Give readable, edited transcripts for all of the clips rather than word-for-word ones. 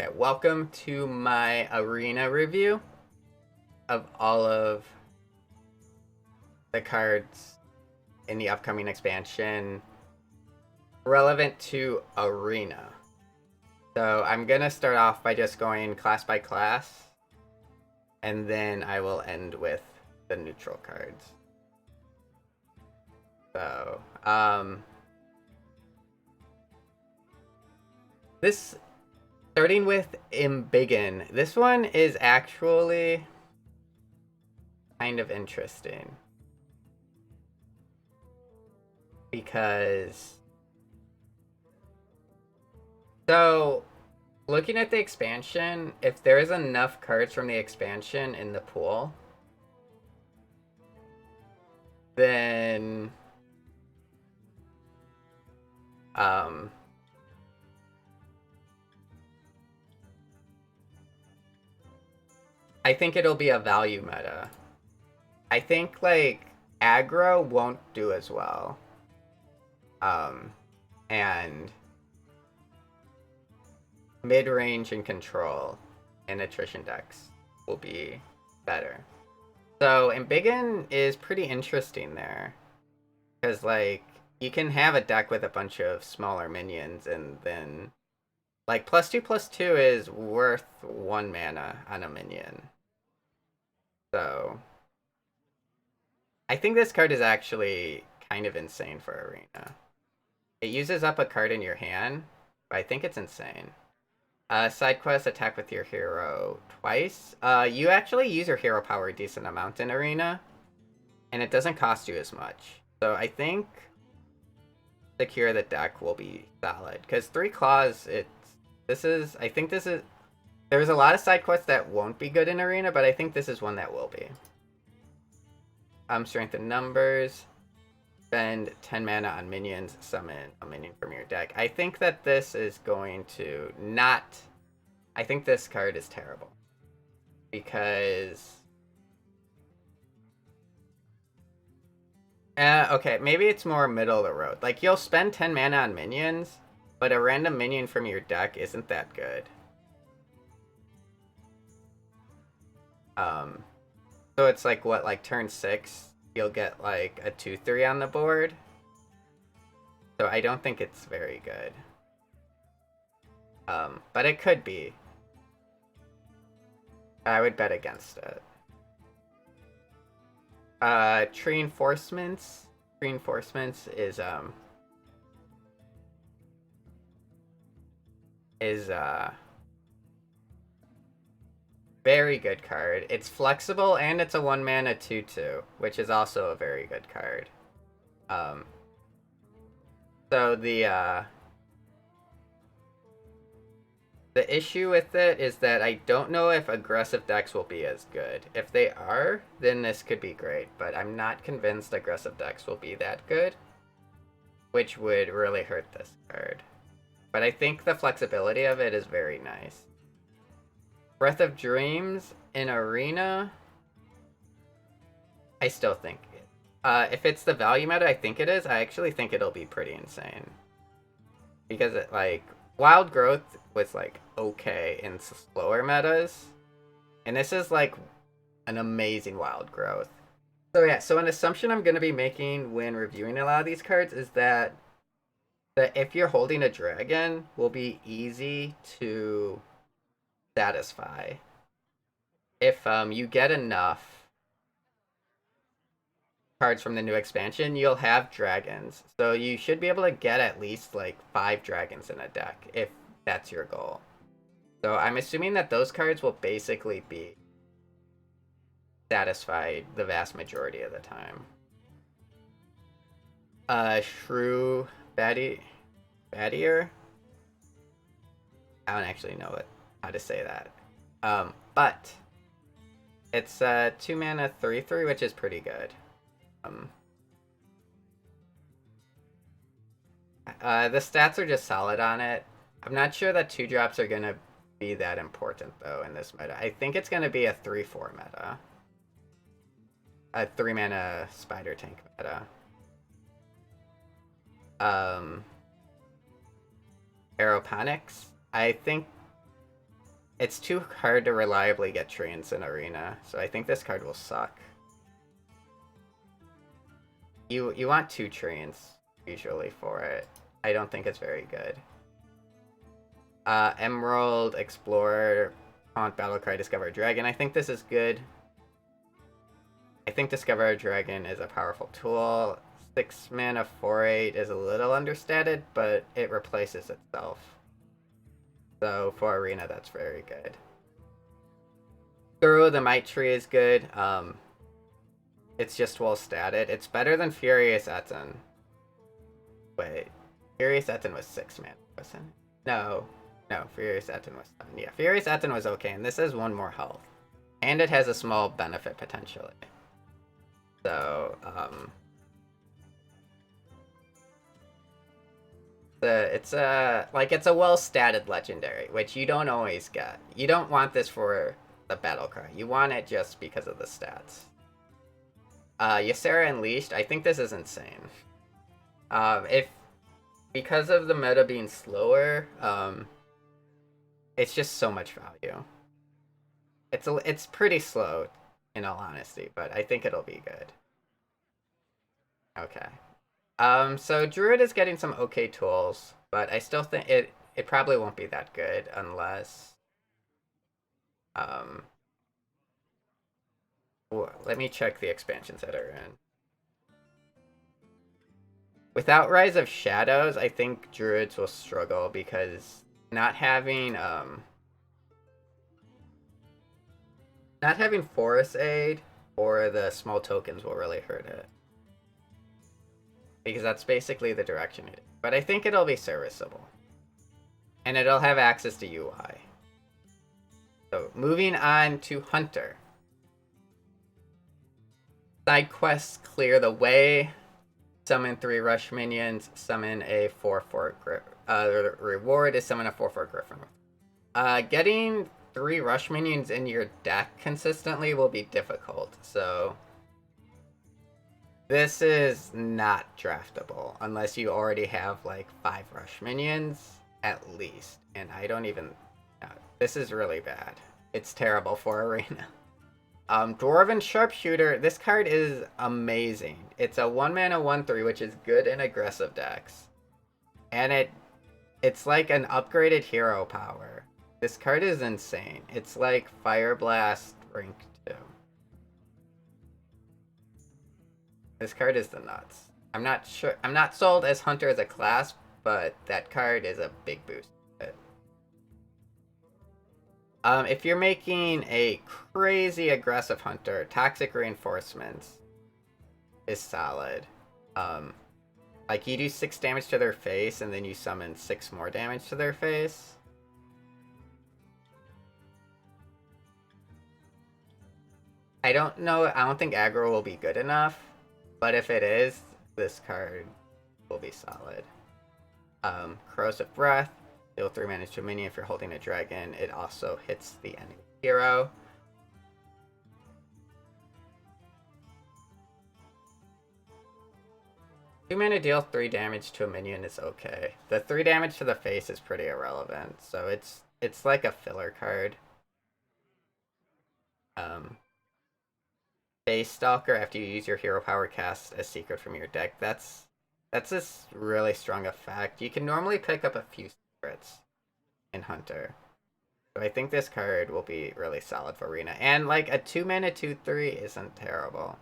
Okay, welcome to my arena review of all of the cards in the upcoming expansion relevant to arena. So I'm gonna start off by just going class by class, and then I will end with the neutral cards. So, this starting with Embiggen. This one is actually kind of interesting because looking at the expansion, if there is enough cards from the expansion in the pool, then um I think it'll be a value meta. I think like aggro won't do as well. Um and mid-range and control and attrition decks will be better. So Embiggen is pretty interesting there. Because like you can have a deck with a bunch of smaller minions and then like +2/+2 is worth 1 mana on a minion. So I think this card is actually kind of insane for arena. It uses up a card in your hand, but I think it's insane. Side quest, attack with your hero twice. You actually use your hero power a decent amount in arena, and it doesn't cost you as much. So I think secure the deck will be solid because 3 claws. I think this is. There's a lot of side quests that won't be good in arena, but I think this is one that will be. Strength in numbers. Spend 10 mana on minions, summon a minion from your deck. I think that this is going to not. I think this card is terrible because. Okay, maybe it's more middle of the road. Like you'll spend 10 mana on minions, but a random minion from your deck isn't that good. Um, so it's like what, like turn 6, you'll get like a 2/3 on the board. So I don't think it's very good. But it could be. I would bet against it. Tree Enforcements. Tree Enforcements is very good card. It's flexible and it's a 1 mana 2/2, which is also a very good card. Um, so the issue with it is that I don't know if aggressive decks will be as good. If they are, then this could be great, but I'm not convinced aggressive decks will be that good, which would really hurt this card. But I think the flexibility of it is very nice. Breath of Dreams in Arena, I still think if it's the value meta, I think it is. I actually think it'll be pretty insane because it like Wild Growth was like okay in slower metas, and this is like an amazing Wild Growth. So yeah, so an assumption I'm gonna be making when reviewing a lot of these cards is that if you're holding a dragon, will be easy to satisfy. If you get enough cards from the new expansion, you'll have dragons. So you should be able to get at least like 5 dragons in a deck if that's your goal. So I'm assuming that those cards will basically be satisfied the vast majority of the time. Shrew Battier. I don't actually know how to say that. But it's 2 mana 3/3, which is pretty good. Um, the stats are just solid on it. I'm not sure that 2 drops are gonna be that important though in this meta. I think it's gonna be a 3/4 meta, a 3 mana spider tank meta. Um, Aeroponics. I think it's too hard to reliably get treants in Arena, so I think this card will suck. You want 2 treants usually for it. I don't think it's very good. Emerald, Explorer, Haunt, Battlecry, Discover a Dragon. I think this is good. I think Discover a Dragon is a powerful tool. 6 mana, 4/8 is a little understated, but it replaces itself. So for Arena, that's very good. Guru the Might Tree is good. It's just well statted. It's better than Furious Etten. Wait, Furious Etten was 6 mana, wasn't it? No, Furious Etten was 7. Yeah, Furious Etten was okay, and this has 1 more health. And it has a small benefit potentially. So, it's a well-statted legendary, which you don't always get. You don't want this for the battle cry. You want it just because of the stats. Ysera Unleashed, I think this is insane. Because of the meta being slower, it's just so much value. It's pretty slow, in all honesty, but I think it'll be good. Okay. So Druid is getting some okay tools, but I still think it probably won't be that good unless let me check the expansions that are in. Without Rise of Shadows, I think Druids will struggle because not having Forest Aid or the small tokens will really hurt it. Because that's basically the direction it is. But I think it'll be serviceable. And it'll have access to UI. So moving on to Hunter. Side quests clear the way. Summon 3 rush minions. Summon a 4/4 Griffin. The reward is summon a 4/4 Griffin. Getting 3 rush minions in your deck consistently will be difficult. So this is not draftable unless you already have like 5 rush minions at least. And I don't even... this is really bad. It's terrible for Arena. Dwarven Sharpshooter, this card is amazing. It's a 1 mana 1/3, which is good in aggressive decks. And it's like an upgraded hero power. This card is insane. It's like Fire Blast rank 2. This card is the nuts. I'm not sold as Hunter as a class, but that card is a big boost. If you're making a crazy aggressive Hunter, Toxic Reinforcements is solid. Like you do 6 damage to their face and then you summon 6 more damage to their face. I don't know, I don't think aggro will be good enough, but if it is, this card will be solid. Corrosive Breath, deal 3 damage to a minion if you're holding a dragon. It also hits the enemy hero. Two mana deal 3 damage to a minion is okay. The 3 damage to the face is pretty irrelevant, so it's like a filler card. Face Stalker, after you use your hero power, cast a secret from your deck. That's this really strong effect. You can normally pick up a few secrets in Hunter. So I think this card will be really solid for Arena. And like a 2 mana 2/3 isn't terrible.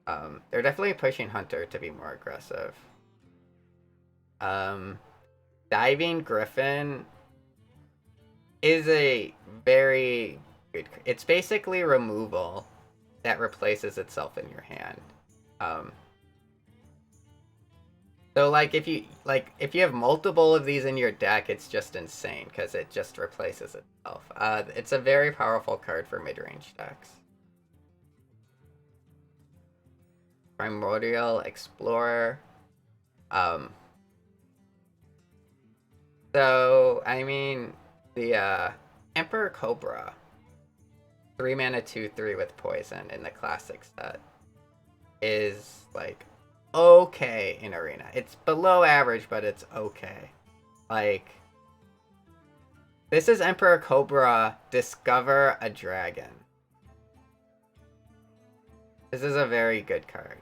They're definitely pushing Hunter to be more aggressive. Diving Griffin is a very good... It's basically removal that replaces itself in your hand. So like if you have multiple of these in your deck, it's just insane because it just replaces itself. It's a very powerful card for mid-range decks. Primordial Explorer. So I mean the Emperor Cobra, 3 mana 2/3 with poison in the classic set is like okay in Arena. It's below average, but it's okay. Like This is Emperor Cobra, discover a dragon. This is a very good card.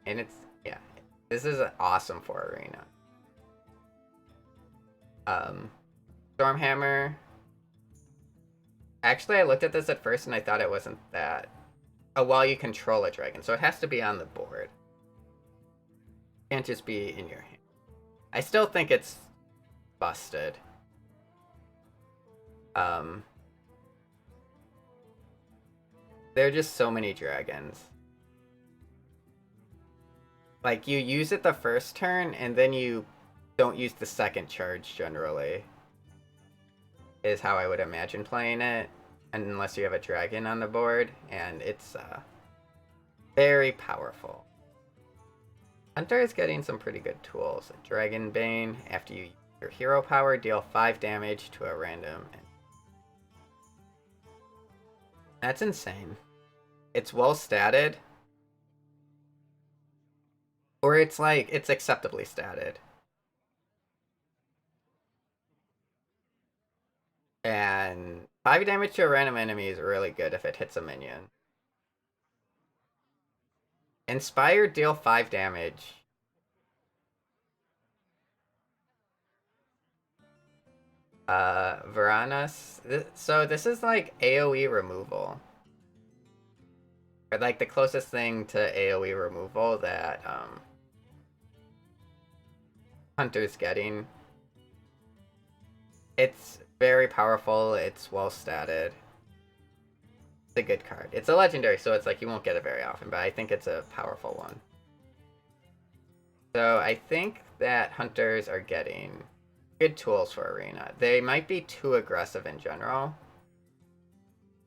And it's, yeah, this is awesome for Arena. Stormhammer. Actually, I looked at this at first and I thought it wasn't that. Oh, while you control a dragon, so it has to be on the board. Can't just be in your hand. I still think it's busted. There are just so many dragons. Like, you use it the first turn, and then you don't use the second charge, generally. Is how I would imagine playing it. Unless you have a dragon on the board, and it's, very powerful. Hunter is getting some pretty good tools. Dragon Bane, after you use your hero power, deal 5 damage to a random. That's insane. It's well statted. Or it's like, it's acceptably statted. And 5 damage to a random enemy is really good if it hits a minion. Inspire, deal 5 damage. Varanas. So this is like AoE removal. Or like the closest thing to AoE removal that Hunter's getting. It's very powerful, it's well statted. It's a good card. It's a legendary, so it's like you won't get it very often, but I think it's a powerful one. So I think that Hunters are getting good tools for Arena. They might be too aggressive in general.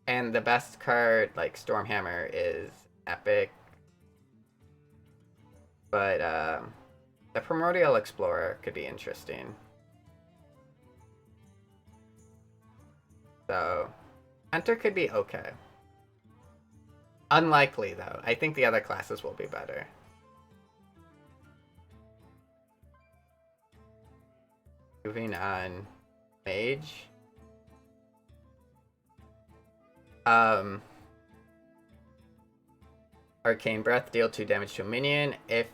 And the best card, like Stormhammer, is epic. But the Primordial Explorer could be interesting. So Hunter could be okay. Unlikely, though. I think the other classes will be better. Moving on. Mage. Arcane Breath, deal 2 damage to a minion if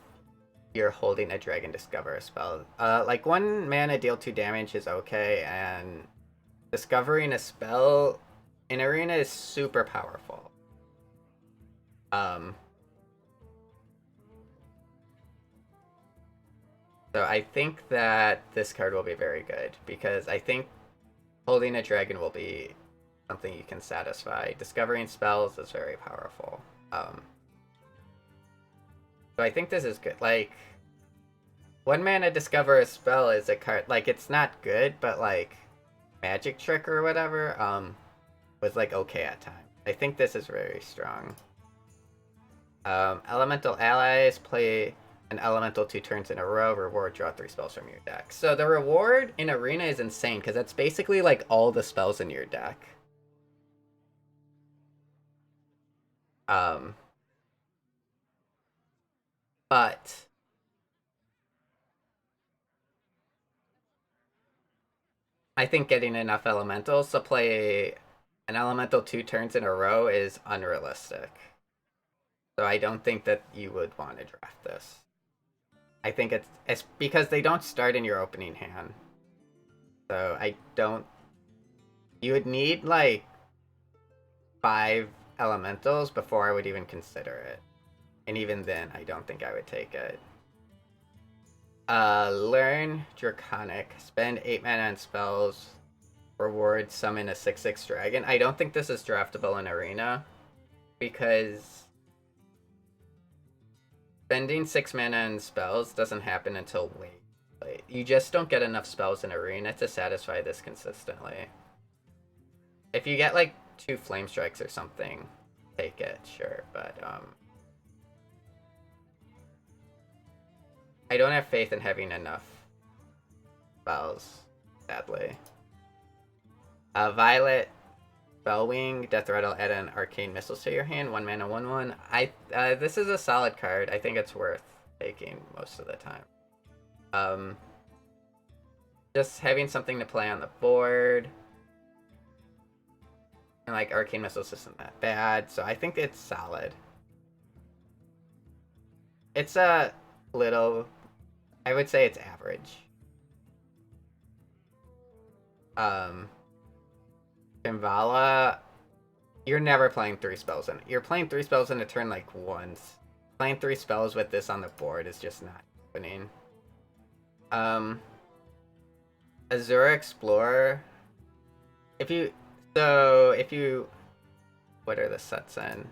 you're holding a Dragon Discover spell. Like 1 mana, deal 2 damage is okay, and discovering a spell in Arena is super powerful. So I think that this card will be very good, because I think holding a dragon will be something you can satisfy. Discovering spells is very powerful. So I think this is good. Like, 1 mana discover a spell is a card, like, it's not good, but like Magic Trick or whatever was like okay at times. I think this is very strong. Elemental allies, play an elemental 2 turns in a row, reward, draw 3 spells from your deck. So the reward in Arena is insane, because that's basically like all the spells in your deck. But I think getting enough elementals to play an elemental 2 turns in a row is unrealistic. So I don't think that you would want to draft this. I think it's because they don't start in your opening hand. So I don't... You would need like 5 elementals before I would even consider it. And even then, I don't think I would take it. Learn Draconic. Spend 8 mana on spells. Reward, summon a 6/6 dragon. I don't think this is draftable in Arena, because spending 6 mana on spells doesn't happen until way late. You just don't get enough spells in Arena to satisfy this consistently. If you get like 2 Flame Strikes or something, take it, sure, but I don't have faith in having enough spells, sadly. Violet, Bellwing, Death Rattle, add an Arcane Missiles to your hand, 1 mana, 1/1. This is a solid card. I think it's worth taking most of the time. just having something to play on the board. And like Arcane Missiles isn't that bad, so I think it's solid. It's a little, I would say it's average. Shambhala, you're never playing 3 spells in it. You're playing 3 spells in a turn like once. Playing 3 spells with this on the board is just not happening. Azura Explorer. If you, what are the sets in?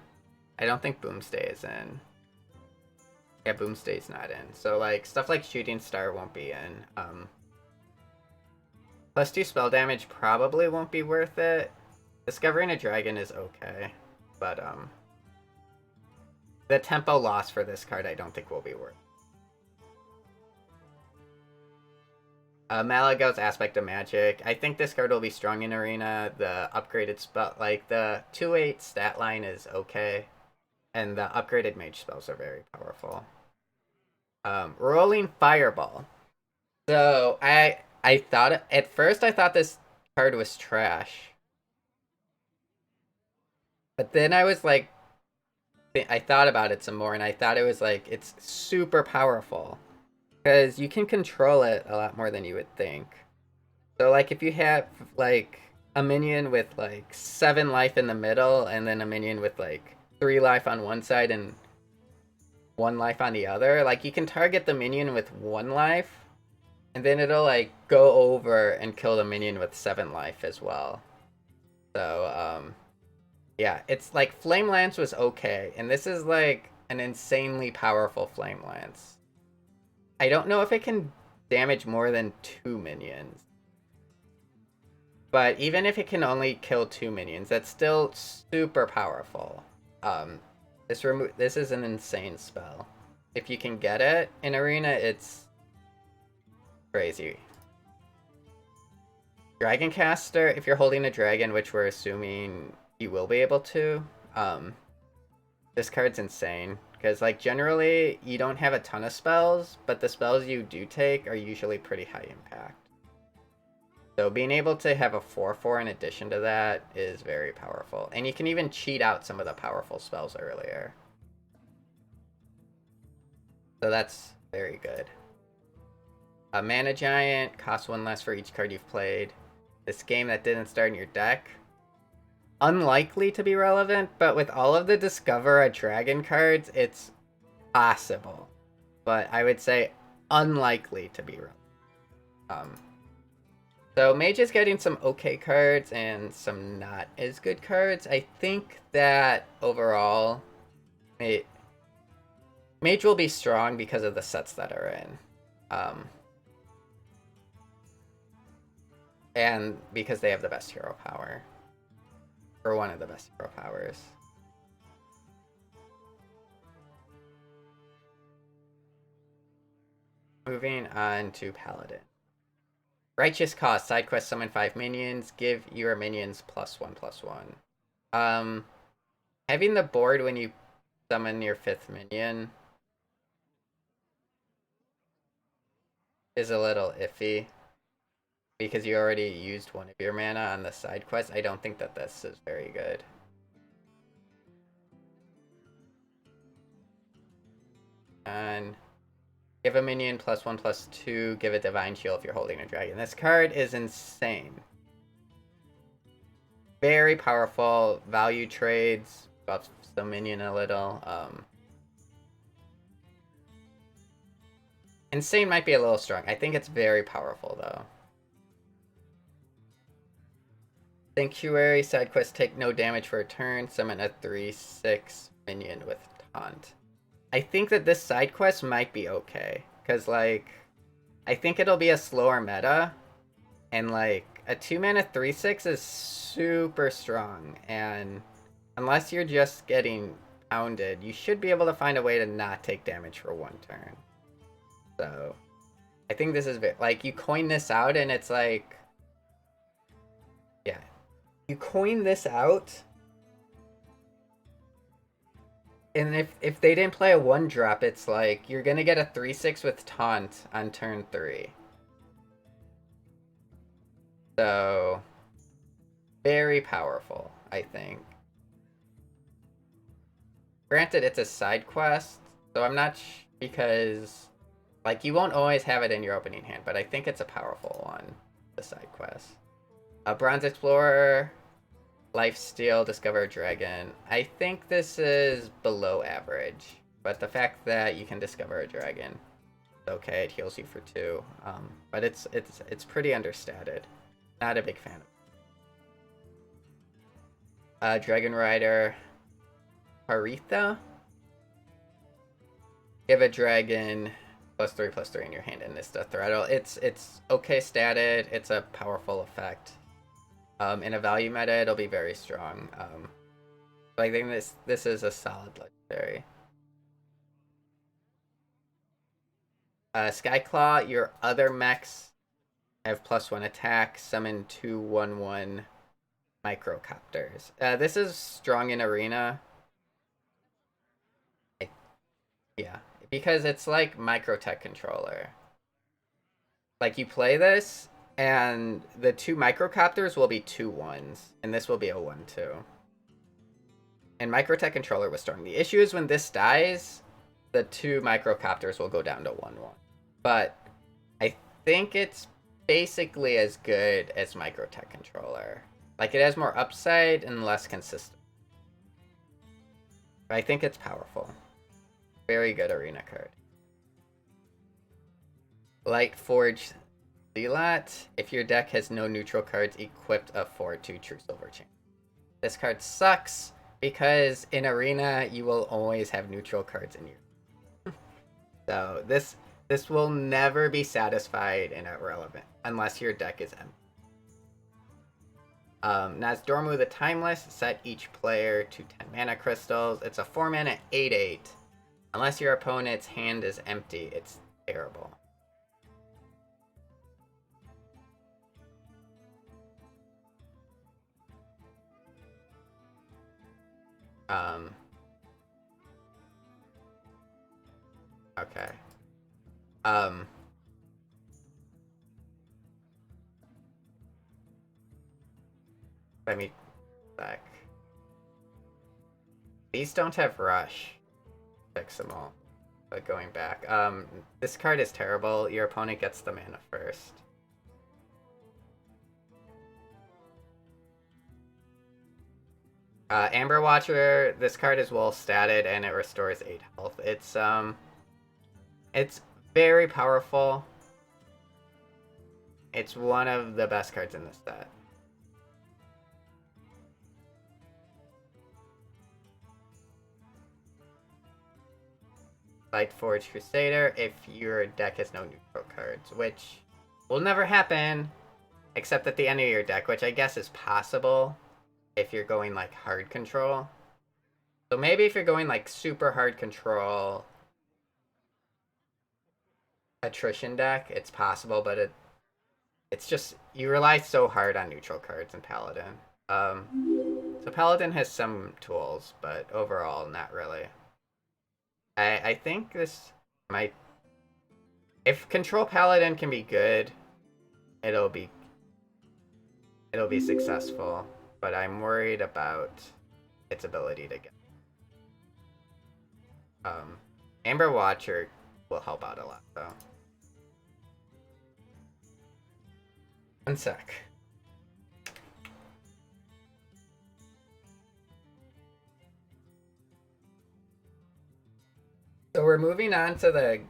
I don't think Boomstay is in. Yeah, Boomstay's not in. So like stuff like Shooting Star won't be in. +2 spell damage probably won't be worth it. Discovering a Dragon is okay, but the tempo loss for this card I don't think will be worth it. Malagos Aspect of Magic. I think this card will be strong in Arena. The upgraded spell, like the 2/8 stat line is okay. And the upgraded mage spells are very powerful. Rolling Fireball. So I thought, at first I thought this card was trash. But then I was like, I thought about it some more and I thought it was like, it's super powerful. Because you can control it a lot more than you would think. So like if you have like a minion with like 7 life in the middle and then a minion with like 3 life on one side and 1 life on the other, like you can target the minion with 1 life and then it'll like go over and kill the minion with 7 life as well. So yeah, it's like Flame Lance was okay, and this is like an insanely powerful Flame Lance. I don't know if it can damage more than 2 minions. But even if it can only kill 2 minions, that's still super powerful. This is an insane spell. If you can get it in Arena, it's crazy. Dragoncaster, if you're holding a dragon, which we're assuming you will be able to, this card's insane. Because, like, generally, you don't have a ton of spells, but the spells you do take are usually pretty high impact. So being able to have a 4/4 in addition to that is very powerful. And you can even cheat out some of the powerful spells earlier. So that's very good. A Mana Giant costs 1 less for each card you've played. This game that didn't start in your deck. Unlikely to be relevant, but with all of the Discover a Dragon cards, it's possible. But I would say unlikely to be relevant. So Mage is getting some okay cards and some not as good cards. I think that overall, Mage will be strong because of the sets that are in. And because they have the best hero power. Or one of the best hero powers. Moving on to Paladin. Righteous Cause. Side quest, summon 5 minions. Give your minions +1/+1. Having the board when you summon your 5th minion is a little iffy. Because you already used 1 of your mana on the side quest. I don't think that this is very good. And give a minion +1/+2. Give a Divine Shield if you're holding a dragon. This card is insane. Very powerful. Value trades. Buffs the minion a little. Insane might be a little strong. I think it's very powerful though. Sanctuary side quest, take no damage for a turn. Summon a 3/6 minion with Taunt. I think that this side quest might be okay. Because, like, I think it'll be a slower meta. And, like, a 2-mana 3/6 is super strong. And unless you're just getting pounded, you should be able to find a way to not take damage for 1 turn. So, I think this is, like, you coin this out and it's like... Yeah. You coin this out, and if they didn't play a 1-drop, it's like you're gonna get a 3/6 with Taunt on turn 3. So, very powerful, I think. Granted, it's a side quest, so I'm not because like you won't always have it in your opening hand, but I think it's a powerful one. The side quest, a Bronze Explorer, Lifesteal, Discover a Dragon. I think this is below average, but the fact that you can discover a dragon, okay, it heals you for 2. But it's pretty understated. Not a big fan of. Dragon Rider, Haritha. Give a dragon +3/+3 in your hand and Nista Throttle. It's okay statted. It's a powerful effect. In a value meta, it'll be very strong. So I think this is a solid legendary. Skyclaw, your other mechs have +1 attack. Summon 2/1/1 microcopters. This is strong in arena. Yeah, because it's like Microtech controller. Like you play this, and the 2 microcopters will be 2/1s, and this will be a 1/2. And Microtech controller was strong. The issue is when this dies, the 2 microcopters will go down to 1/1. But I think it's basically as good as Microtech controller. Like it has more upside and less consistent. But I think it's powerful. Very good arena card. Lightforge Zealot. If your deck has no neutral cards equipped, a 4/2 True Silver Chain. This card sucks because in arena you will always have neutral cards in your. So this will never be satisfied and irrelevant unless your deck is empty. Nazdormu the Timeless. Set each player to 10 mana crystals. It's a 4-mana 8/8. Unless your opponent's hand is empty, it's terrible. Okay. Let me back. These don't have rush. Fix them all. But going back. This card is terrible. Your opponent gets the mana first. Amber Watcher, this card is well statted and it restores 8 health. It's very powerful. It's one of the best cards in this set. Lightforge Crusader if your deck has no neutral cards, which will never happen except at the end of your deck, which I guess is possible if you're going like hard control. So maybe if you're going like super hard control attrition deck, it's possible, but it's just you rely so hard on neutral cards in Paladin. So Paladin has some tools, but overall not really. I think this might, if Control Paladin can be good, it'll be successful, but I'm worried about its ability to get. Amber Watcher will help out a lot though. One sec. So we're moving on to the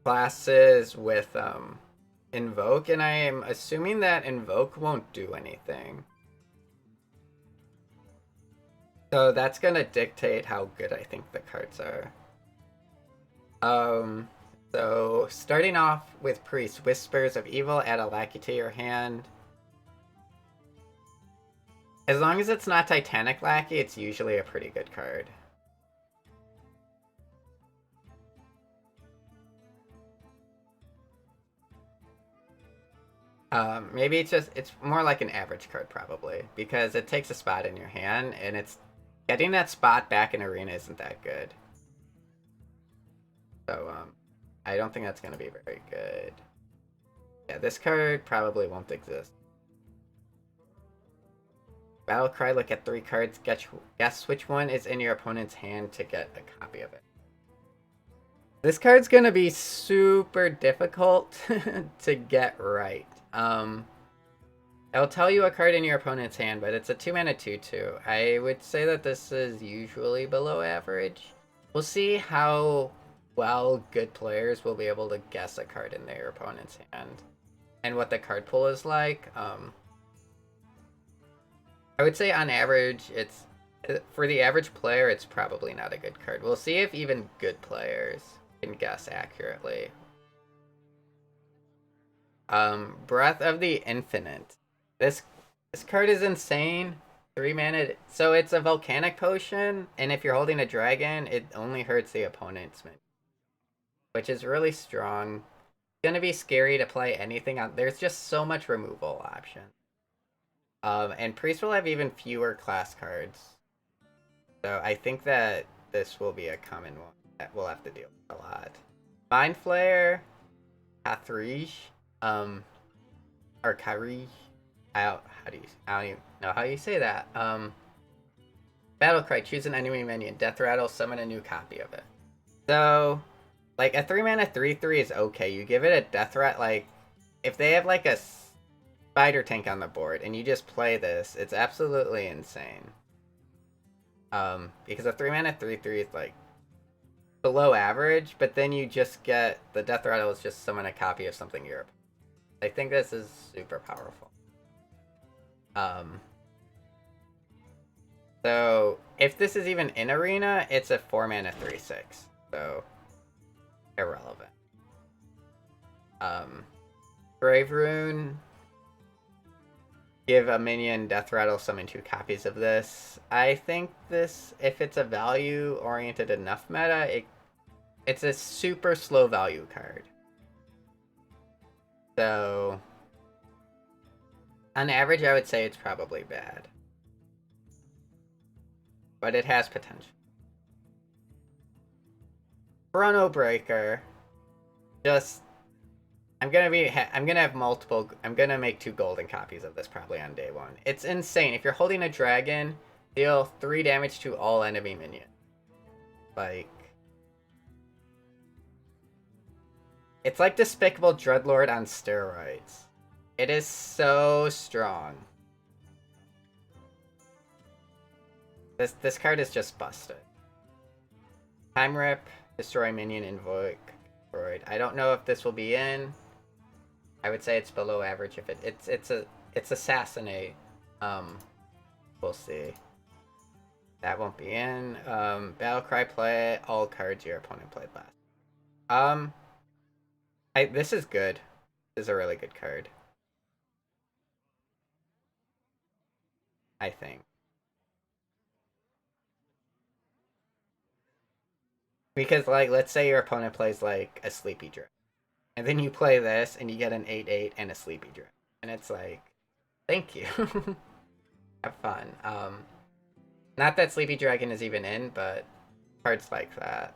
classes with Invoke, and I am assuming that Invoke won't do anything. So that's gonna dictate how good I think the cards are. So starting off with Priest, Whispers of Evil, add a lackey to your hand. As long as it's not Titanic Lackey, it's usually a pretty good card. Maybe it's more like an average card probably, because it takes a spot in your hand, and it's getting that spot back in arena isn't that good. So I don't think that's gonna be very good. Yeah, this card probably won't exist. Battle cry, look at 3 cards, guess which one is in your opponent's hand to get a copy of it. This card's gonna be super difficult to get right. It'll tell you a card in your opponent's hand, but it's a 2-mana 2/2. I would say that this is usually below average. We'll see how well good players will be able to guess a card in their opponent's hand and what the card pool is like. I would say on average, it's for the average player, it's probably not a good card. We'll see if even good players can guess accurately. Breath of the Infinite. This card is insane. 3 mana. So it's a volcanic potion, and if you're holding a dragon, it only hurts the opponent's minion, which is really strong. It's gonna be scary to play anything on. There's just so much removal option. And Priest will have even fewer class cards. So I think that this will be a common one that we'll have to deal with a lot. Mind Flayer, Kathrij, or Kyrij. I don't even know how you say that. Battlecry, choose an enemy minion. Death Rattle, summon a new copy of it. So, like, a 3 mana 3/3 is okay. You give it a Death Rat, like, if they have, like, a Spider Tank on the board and you just play this, it's absolutely insane. Because a 3 mana 3/3 is, like, below average, but then you just get the Death Rattle is just summon a copy of something Europe. I think this is super powerful. So if this is even in Arena, it's a 4 mana 3/6, so irrelevant. Brave Rune, give a minion Death Rattle, summon 2 copies of this. I think this, if it's a value oriented enough meta, it's a super slow value card. So on average, I would say it's probably bad. But it has potential. Chrono Breaker. Just, I'm gonna make 2 golden copies of this probably on day 1. It's insane. If you're holding a dragon, deal 3 damage to all enemy minions. Like, it's like Despicable Dreadlord on steroids. It is so strong. This card is just busted. Time Rip, destroy minion, invoke Void. I don't know if this will be in. I would say it's below average if it's Assassinate. We'll see. That won't be in. Battlecry, play all cards your opponent played last. This is good. This is a really good card. I think. Because, like, let's say your opponent plays, like, a Sleepy Dragon. And then you play this, and you get an 8/8 and a Sleepy Dragon. And it's like, thank you. Have fun. Not that Sleepy Dragon is even in, but cards like that.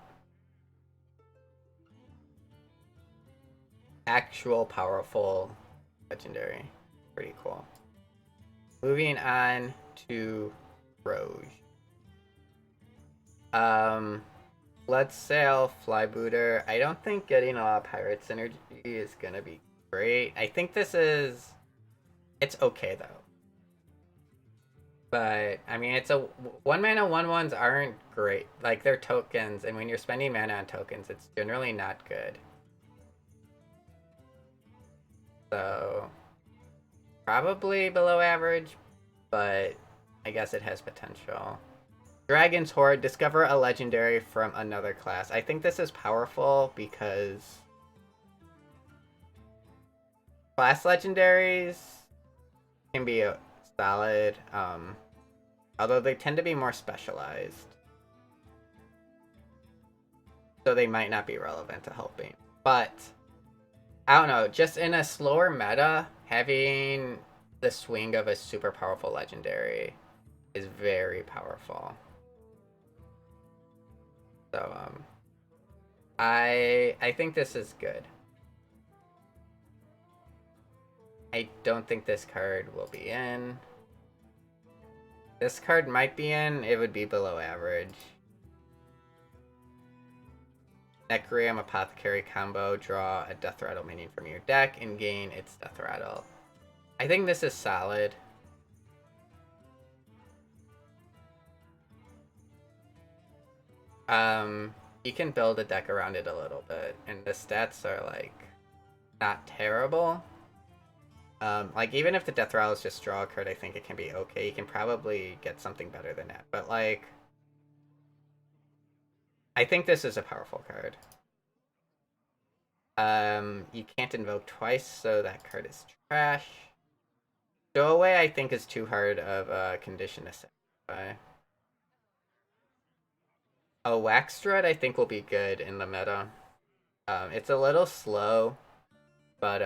Actual powerful legendary. Pretty cool. Moving on to Roge. Let's sail Flybooter. I don't think getting a lot of pirate synergy is gonna be great. I think this is... It's okay, though. But, I mean, it's a... 1 mana 1/1s aren't great. Like, they're tokens, and when you're spending mana on tokens, it's generally not good. So... Probably below average, but I guess it has potential. Dragon's Horde, discover a legendary from another class. I think this is powerful because class legendaries can be solid, although they tend to be more specialized. So they might not be relevant to helping. But, I don't know, just in a slower meta, having the swing of a super powerful legendary is very powerful. So, I think this is good. I don't think this card will be in. This card might be in. It would be below average. Necreum Apothecary combo. Draw a Death Rattle minion from your deck and gain its Death Rattle. I think this is solid. You can build a deck around it a little bit, and the stats are like not terrible. Like even if the Death Rattle is just draw a card, I think it can be okay. You can probably get something better than that, but like, I think this is a powerful card. You can't invoke twice, so that card is trash. Stowaway, I think, is too hard of a condition to satisfy. Oh, Wax Dread, I think, will be good in the meta. It's a little slow, but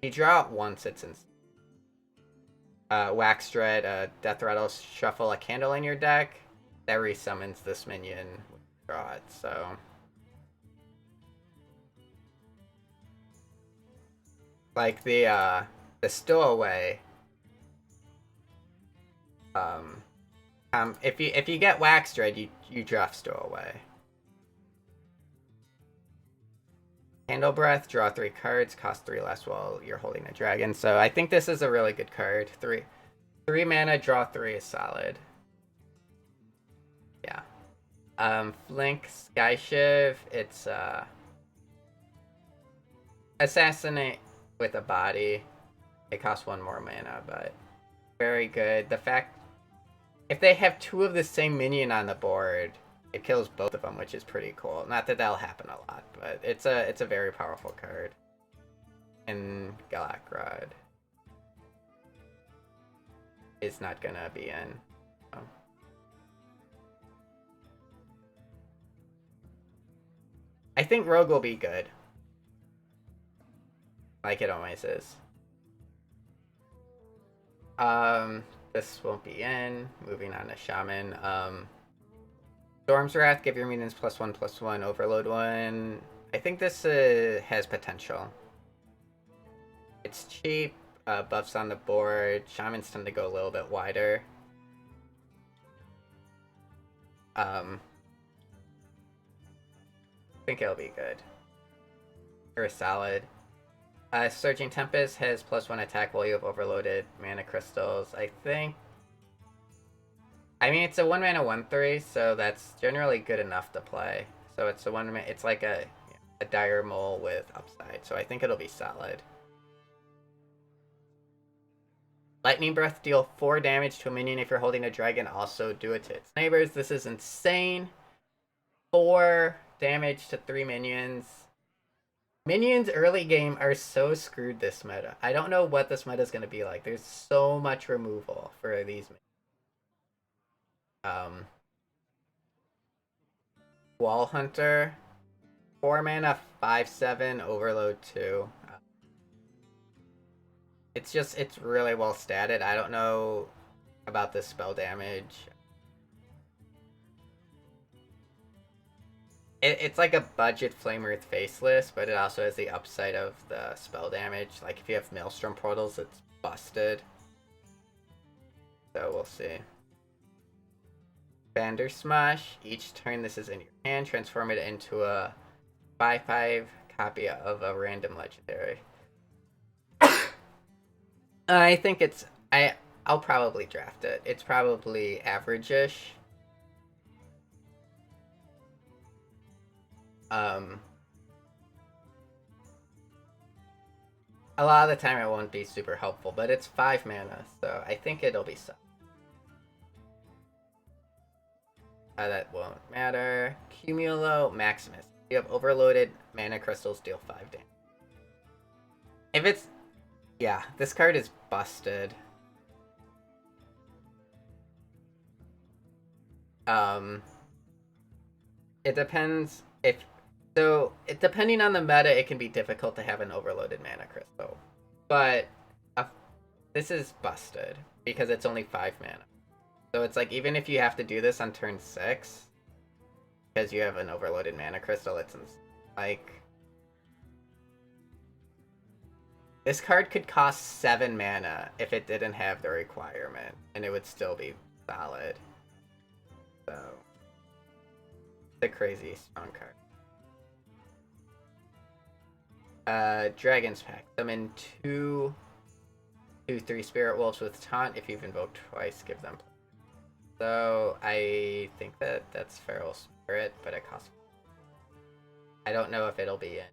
you draw it once, it's insane. Wax Dread, Death Rattle, shuffle a candle in your deck. That resummons this minion when you draw it, so. Like the Stowaway. If you get Wax Dread, you draft Stowaway. Candle Breath, draw 3 cards, cost 3 less while you're holding a dragon. So I think this is a really good card. 3 mana, draw 3 is solid. Yeah. Flink, Sky Shiv, it's Assassinate with a body. It costs 1 more mana, but very good. The fact if they have 2 of the same minion on the board, it kills both of them, which is pretty cool. Not that that'll happen a lot, but it's a very powerful card. And Galakrod is not gonna be in. Oh. I think Rogue will be good. Like it always is. This won't be in. Moving on to Shaman. Storm's Wrath, give your minions +1/+1, overload 1. I think this has potential. It's cheap, buffs on the board. Shamans tend to go a little bit wider. I think it'll be good. Or solid. Surging Tempest has +1 attack while you have overloaded mana crystals. I think. I mean, it's a 1 mana 1/3, so that's generally good enough to play. So it's a 1 mana. It's like a Dire Mole with upside. So I think it'll be solid. Lightning Breath, deal 4 damage to a minion if you're holding a dragon. Also do it to its neighbors. This is insane. 4 damage to 3 minions. Minions early game are so screwed this meta. I don't know what this meta is going to be like. There's so much removal for these minions. Wall Hunter, 4 mana, 5/7, overload 2. It's really well statted. I don't know about the spell damage. It's like a budget Flame Earth Faceless, but it also has the upside of the spell damage. Like if you have Maelstrom Portals, it's busted. So we'll see. Bandersmash. Each turn this is in your hand, transform it into a 5/5 copy of a random legendary. I think it's I'll probably draft it. It's probably average-ish. A lot of the time it won't be super helpful, but it's 5 mana, so I think it'll be solid. That won't matter. Cumulo Maximus. You have overloaded mana crystals, deal 5 damage. If it's... Yeah, this card is busted. It depends if... So, depending on the meta, it can be difficult to have an overloaded mana crystal. But this is busted because it's only 5 mana. So it's like, even if you have to do this on turn 6, because you have an overloaded mana crystal, it's like... This card could cost 7 mana if it didn't have the requirement, and it would still be solid. So, it's a crazy strong card. Dragon's Pact. Summon 2/3 Spirit Wolves with Taunt. If you've invoked twice, give them. So, I think that's Feral Spirit, but it costs. I don't know if it'll be in.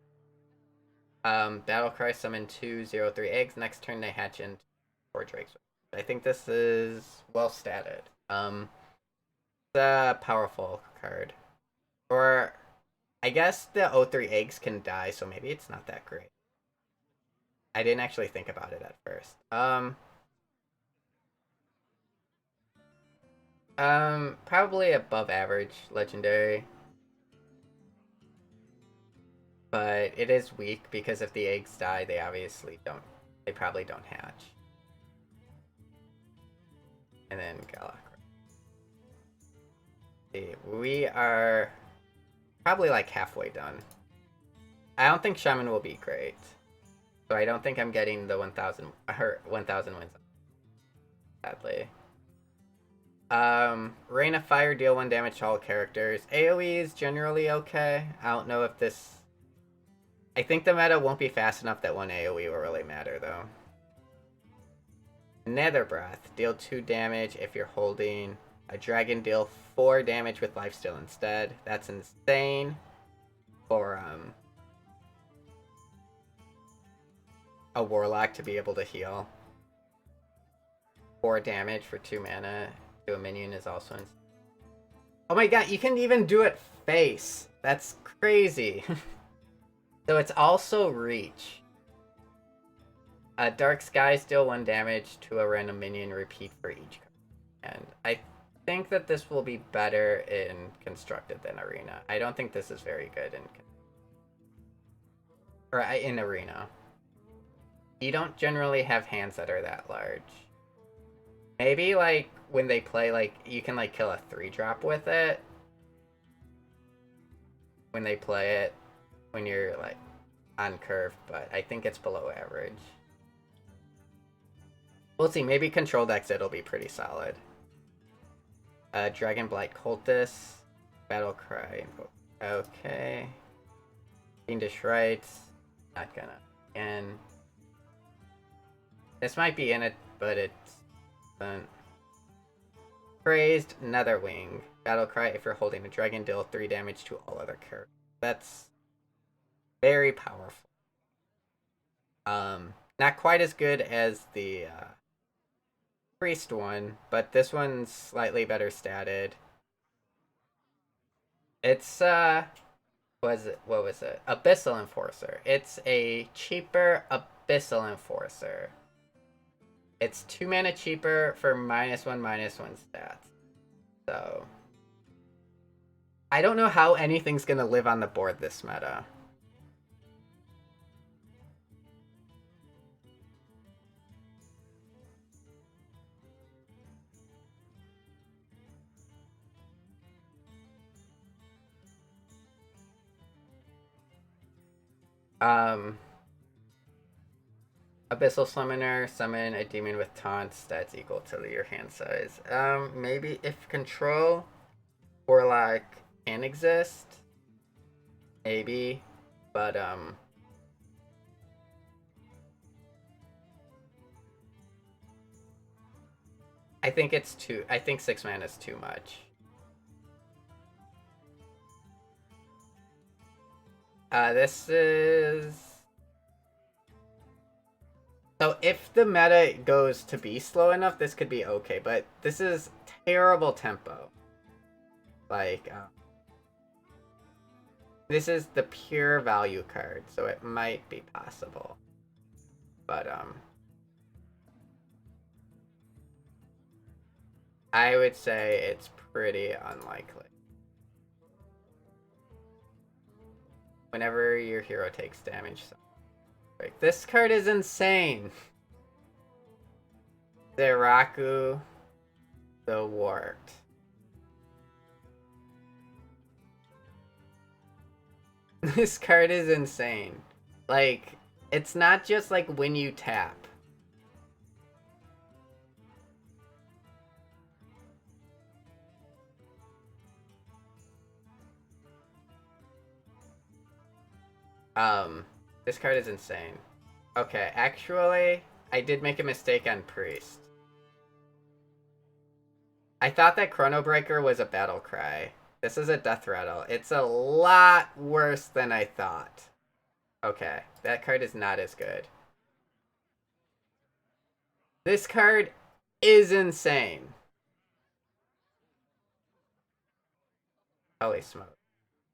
Battlecry, summon 2/0/3 eggs. Next turn they hatch into 4 drakes. I think this is well statted. It's a powerful card. Or, I guess the 0/3 eggs can die, so maybe it's not that great. I didn't actually think about it at first. Probably above average legendary. But it is weak because if the eggs die, they probably don't hatch. And then Galak. We are probably like halfway done. I don't think Shaman will be great. So I don't think I'm getting the 1,000 wins. Sadly. Rain of Fire, deal 1 damage to all characters. AoE is generally okay. I don't know if this... I think the meta won't be fast enough that 1 AoE will really matter, though. Nether Breath, deal 2 damage if you're holding a dragon, deal 4 damage with lifesteal instead. That's insane for a warlock to be able to heal. 4 damage for 2 mana to a minion is also insane. Oh my god, you can even do it face. That's crazy. So it's also reach. Dark Skies deal 1 damage to a random minion, repeat for each card. And I think that this will be better in Constructed than Arena. I don't think this is very good in Arena. You don't generally have hands that are that large. Maybe like when they play, like you can like kill a 3-drop with it. When they play it, when you're like on curve, but I think it's below average. We'll see. Maybe Control decks it'll be pretty solid. Dragonblight Cultist, Battlecry. Okay. Fiendish Rites. Not gonna. And this might be in it, but it's Crazed Netherwing. Battlecry, if you're holding a dragon, deal 3 damage to all other characters. That's very powerful. Not quite as good as the priest one, but this one's slightly better statted. It's what was it? Abyssal Enforcer. It's a cheaper Abyssal Enforcer. It's 2 mana cheaper for -1/-1 stats. So I don't know how anything's gonna live on the board this meta. Abyssal Summoner, summon a demon with taunt, stats equal to your hand size. Maybe if control Warlock can exist, maybe, but I think it's too. I think 6 mana is too much. This is. So if the meta goes to be slow enough, this could be okay, but this is terrible tempo. Like, this is the pure value card, so it might be possible. But, I would say it's pretty unlikely. Whenever your hero takes damage, like, this card is insane. Zeraku the Warped. This card is insane. Like, It's not just like when you tap. This card is insane. Okay, actually, I did make a mistake on Priest. I thought that Chrono Breaker was a battle cry. This is a death rattle. It's a lot worse than I thought. Okay, that card is not as good. This card is insane. Holy smoke.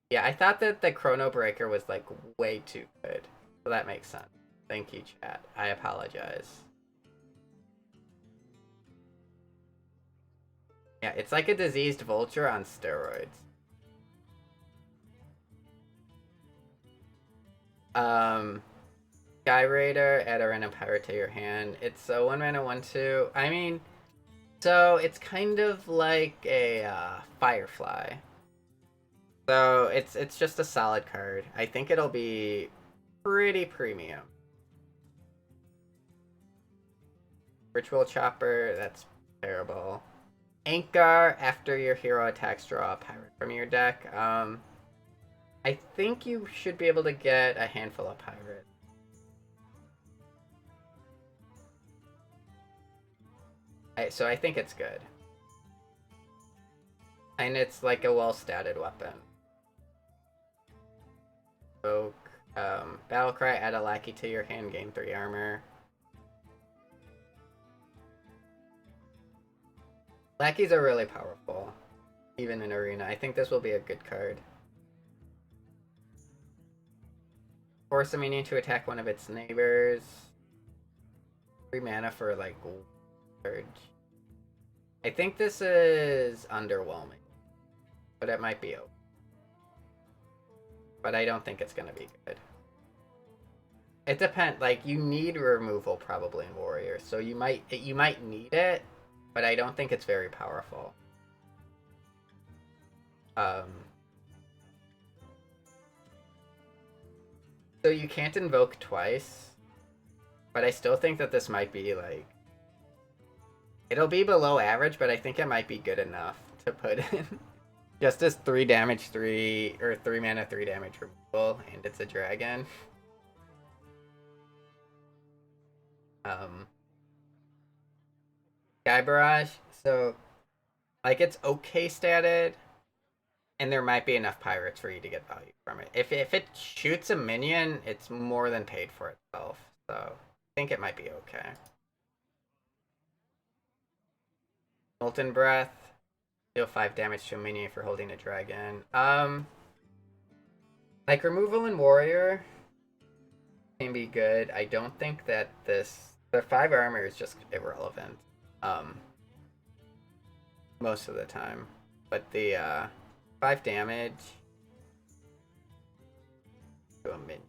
Yeah, I thought that the Chrono Breaker was like way too good. So that makes sense. Thank you, chat. I apologize. Yeah, it's like a diseased vulture on steroids. Sky Raider, add a random pirate to your hand. It's a 1-mana 1/2. I mean, so it's kind of like a Firefly. So it's just a solid card. I think it'll be pretty premium. Ritual Chopper, that's terrible. Ankar, after your hero attacks, draw a pirate from your deck. I think you should be able to get a handful of pirates. So I think it's good. And it's like a well-statted weapon. Oak, Battlecry, add a lackey to your hand, gain 3 armor. Lackeys are really powerful, even in Arena. I think this will be a good card. Force a minion to attack one of its neighbors. 3 mana for, like, Urge. I think this is underwhelming, but it might be okay. But I don't think it's gonna be good. It depends. Like, you need removal probably in Warrior, so you might need it, but I don't think it's very powerful. So you can't invoke twice, but I still think that this might be like, it'll be below average, but I think it might be good enough to put in. Just as 3 damage, 3 mana, 3 damage removal, and it's a dragon. Sky Barrage, so like it's okay statted, and there might be enough pirates for you to get value from it. If it shoots a minion, it's more than paid for itself. So I think it might be okay. Molten Breath, deal 5 damage to a minion if you're holding a dragon. Like removal in Warrior can be good. I don't think that the 5 armor is just irrelevant. Most of the time. But the 5 damage to a minion.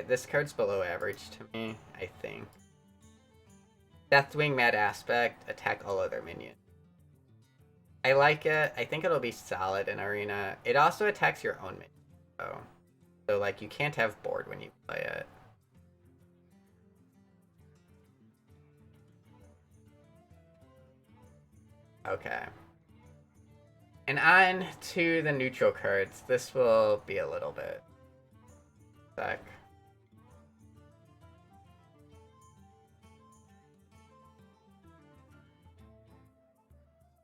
This card's below average to me, I think. Deathwing, Mad Aspect, attack all other minions. I like it. I think it'll be solid in Arena. It also attacks your own minions, though. So, like, you can't have board when you play it. Okay. And on to the neutral cards. This will be a little bit sec.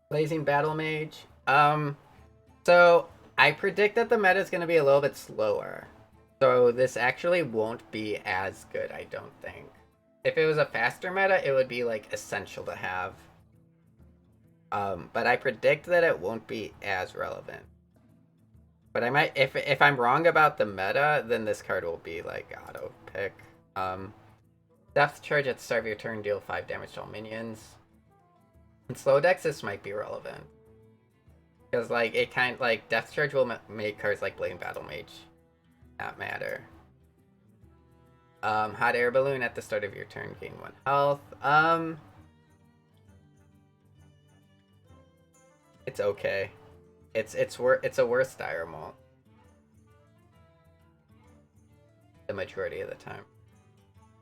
Blazing Battle Mage. So I predict that the meta is going to be a little bit slower. So this actually won't be as good, I don't think. If it was a faster meta, it would be like essential to have. But I predict that it won't be as relevant. But I might, if I'm wrong about the meta, then this card will be like auto pick. Depth Charge at the start of your turn, deal 5 damage to all minions. In slow decks, this might be relevant. Because, like, it kind of, like, Death Charge will make cards like Blade Battle Mage not matter. Hot Air Balloon at the start of your turn, gain 1 health. It's okay. It's a worse Dire Maul. the majority of the time.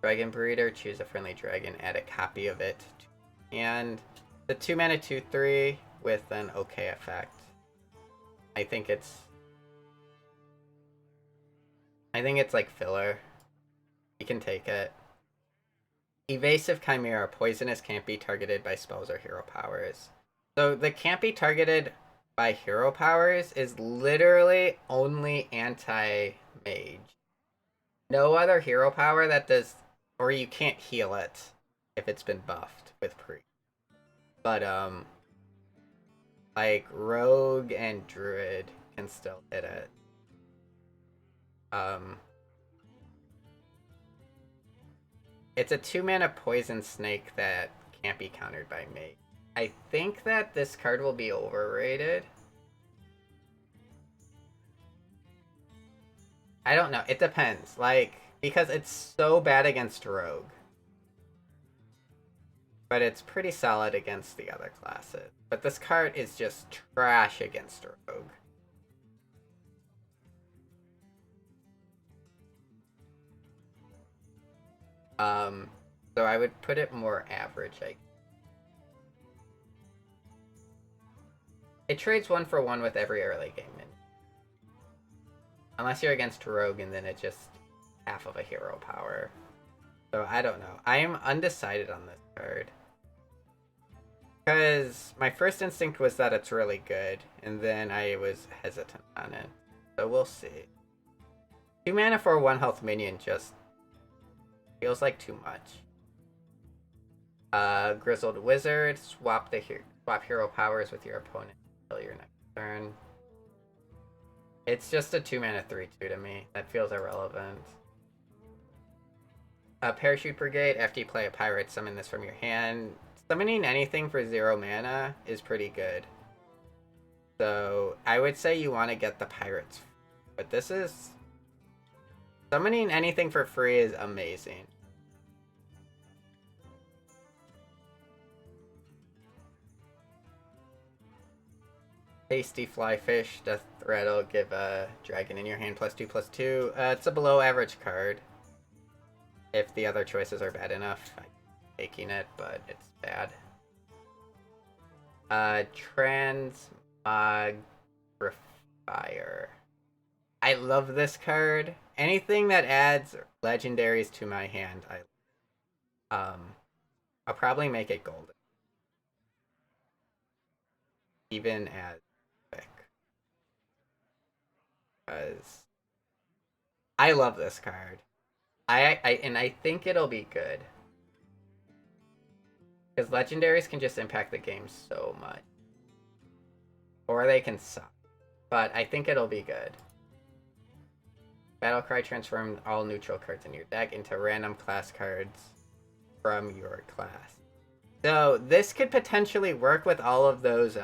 Dragon Breeder, choose a friendly dragon, add a copy of it. And the 2-mana 2/3 with an okay effect. I think it's like filler. You can take it. Evasive Chimera. Poisonous, can't be targeted by spells or hero powers. So the can't be targeted by hero powers is literally only anti-mage. No other hero power that does, or you can't heal it if it's been buffed with pre. But like rogue and druid can still hit it. It's a 2-mana poison snake that can't be countered by mage. I think that this card will be overrated. I don't know. It depends. Like, because it's so bad against rogue. But it's pretty solid against the other classes. But this card is just trash against rogue. So I would put it more average, It trades 1-for-1 with every early game minion. Unless you're against rogue and then it's just half of a hero power. So I don't know. I am undecided on this card. Because my first instinct was that it's really good, and then I was hesitant on it. So we'll see. 2 mana for a 1 health minion just feels like too much. Grizzled Wizard, swap hero powers with your opponent until your next turn. It's just a 2 mana 3/2 to me. That feels irrelevant. Parachute Brigade, after you play a pirate, summon this from your hand. Summoning anything for 0 mana is pretty good. So I would say you want to get the pirates. But this is... Summoning anything for free is amazing. Hasty Flyfish, Death Rattle, give a dragon in your hand +2/+2. It's a below average card. If the other choices are bad enough, I'm taking it, but it's bad. Transmogrifier. I love this card. Anything that adds legendaries to my hand, I'll probably make it golden. Even as quick. Because I love this card. I think it'll be good. Because legendaries can just impact the game so much. Or they can suck. But I think it'll be good. Battlecry, transform all neutral cards in your deck into random class cards from your class. So this could potentially work with all of those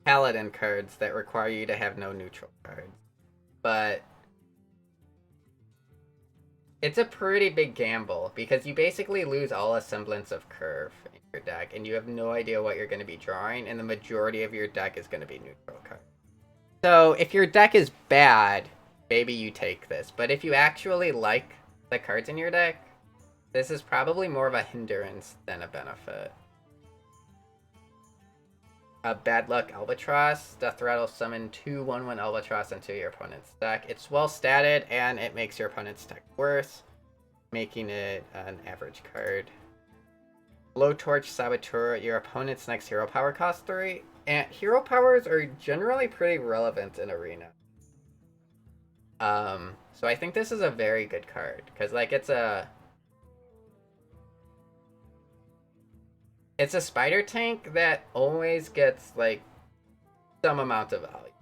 Paladin cards that require you to have no neutral cards. But it's a pretty big gamble because you basically lose all a semblance of curve in your deck and you have no idea what you're going to be drawing, and the majority of your deck is going to be neutral cards. So if your deck is bad, maybe you take this. But if you actually like the cards in your deck, this is probably more of a hindrance than a benefit. Bad Luck Albatross. Death Rattle, summon 2 1/1 Albatross into your opponent's deck. It's well statted and it makes your opponent's deck worse, making it an average card. Blowtorch Saboteur. Your opponent's next hero power costs 3. And hero powers are generally pretty relevant in Arena. So I think this is a very good card because like it's a spider tank that always gets like some amount of value,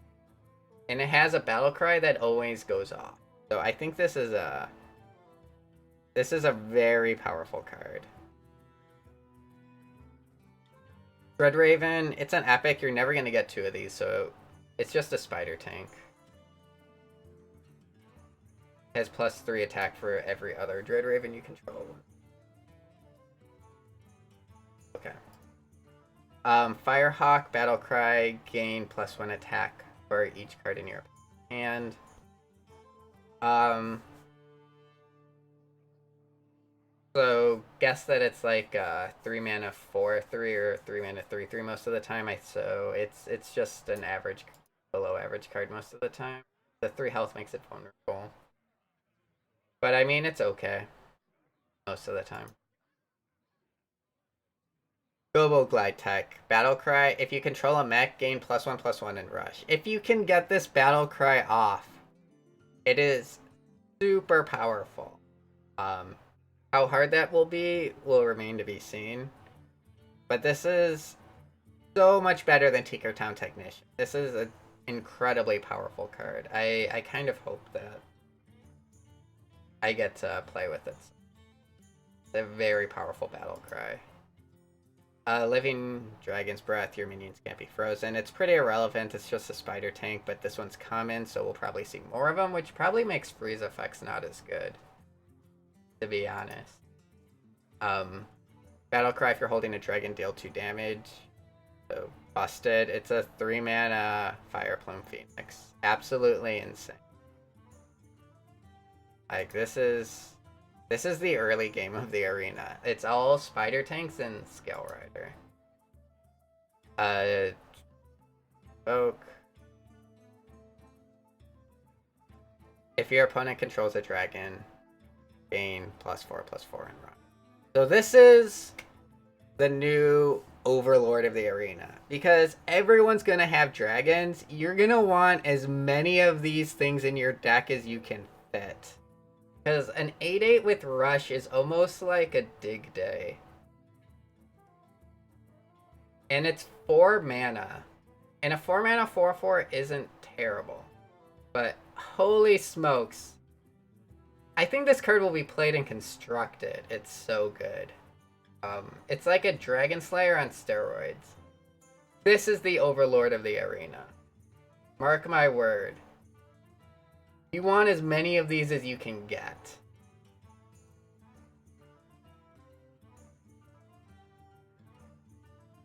and it has a battle cry that always goes off. So I think this is a very powerful card. Dreadraven, it's an epic. You're never gonna get 2 of these, so it's just a spider tank. Has +3 attack for every other Dreadraven you control. Okay. Firehawk, Battlecry, gain +1 attack for each card in your hand. So guess that it's like 3 mana 4/3 or 3 mana 3/3 most of the time. So it's just an average, below average card most of the time. The 3 health makes it vulnerable, but I mean it's okay most of the time. Global Glide Tech. Battle Cry. If you control a mech, gain +1/+1 in Rush. If you can get this Battle Cry off, it is super powerful. How hard that will remain to be seen. But this is so much better than Tinkertown Technician. This is an incredibly powerful card. I kind of hope that I get to play with it. It's a very powerful Battle Cry. Living Dragon's Breath, your minions can't be frozen. It's pretty irrelevant, it's just a spider tank, but this one's common, so we'll probably see more of them, which probably makes freeze effects not as good, to be honest. Battle Cry, if you're holding a dragon, deal 2 damage. So, busted. It's a 3 mana Fire Plume Phoenix. Absolutely insane. Like, this is the early game of the arena. It's all spider tanks and Scale Rider. Oak. If your opponent controls a dragon, gain +4/+4 in run. So this is the new Overlord of the arena. Because everyone's gonna have dragons, you're gonna want as many of these things in your deck as you can fit. Because an 8/8 with Rush is almost like a Dig Day. And it's 4 mana. And a 4 mana 4/4 isn't terrible. But holy smokes. I think this card will be played and constructed. It's so good. It's like a Dragon Slayer on steroids. This is the Overlord of the arena. Mark my word. You want as many of these as you can get.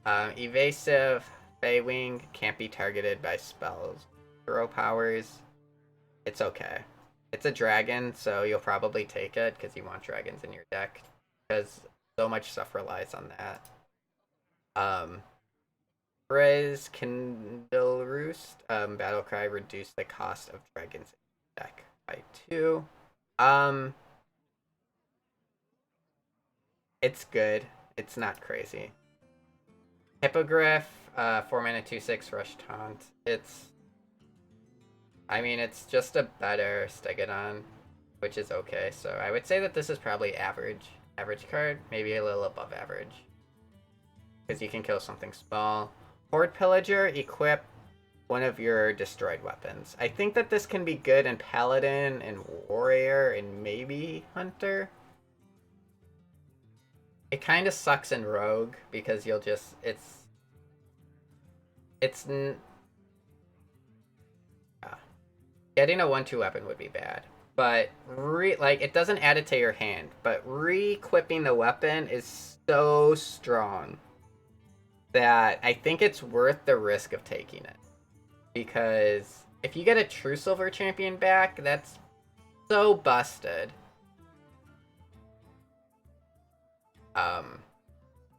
Evasive, Feywing can't be targeted by spells. Throw powers. It's okay. It's a dragon, so you'll probably take it because you want dragons in your deck. Because so much stuff relies on that. Briz, Kindle Roost, Battle Cry, reduce the cost of dragons in your deck by 2. It's good. It's not crazy. Hippogriff, 4 mana 2/6 Rush Taunt. I mean, it's just a better Stegodon, which is okay. So I would say that this is probably average card, maybe a little above average. Because you can kill something small. Horde Pillager, equip one of your destroyed weapons. I think that this can be good in Paladin and Warrior and maybe Hunter. It kind of sucks in Rogue because you'll just getting a 1/2 weapon would be bad, but like it doesn't add it to your hand. But re-equipping the weapon is so strong that I think it's worth the risk of taking it, because if you get a true silver champion back, that's so busted.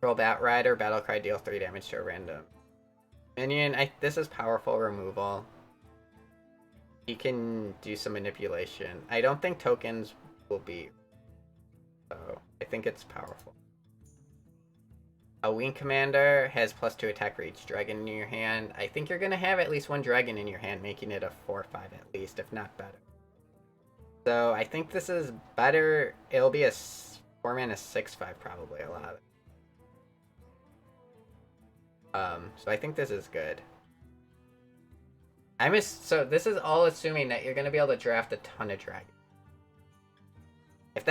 Roll Bat Rider, Battle Cry, deal 3 damage to a random minion. This is powerful removal. You can do some manipulation. I don't think tokens will be, so I think it's powerful. A Wing Commander has +2 attack for each dragon in your hand. I think you're gonna have at least 1 dragon in your hand, making it a 4/5 at least, if not better. So I think this is better. It'll be a 4 mana 6/5 probably a lot. So I think this is good. So this is all assuming that you're gonna be able to draft a ton of dragons. If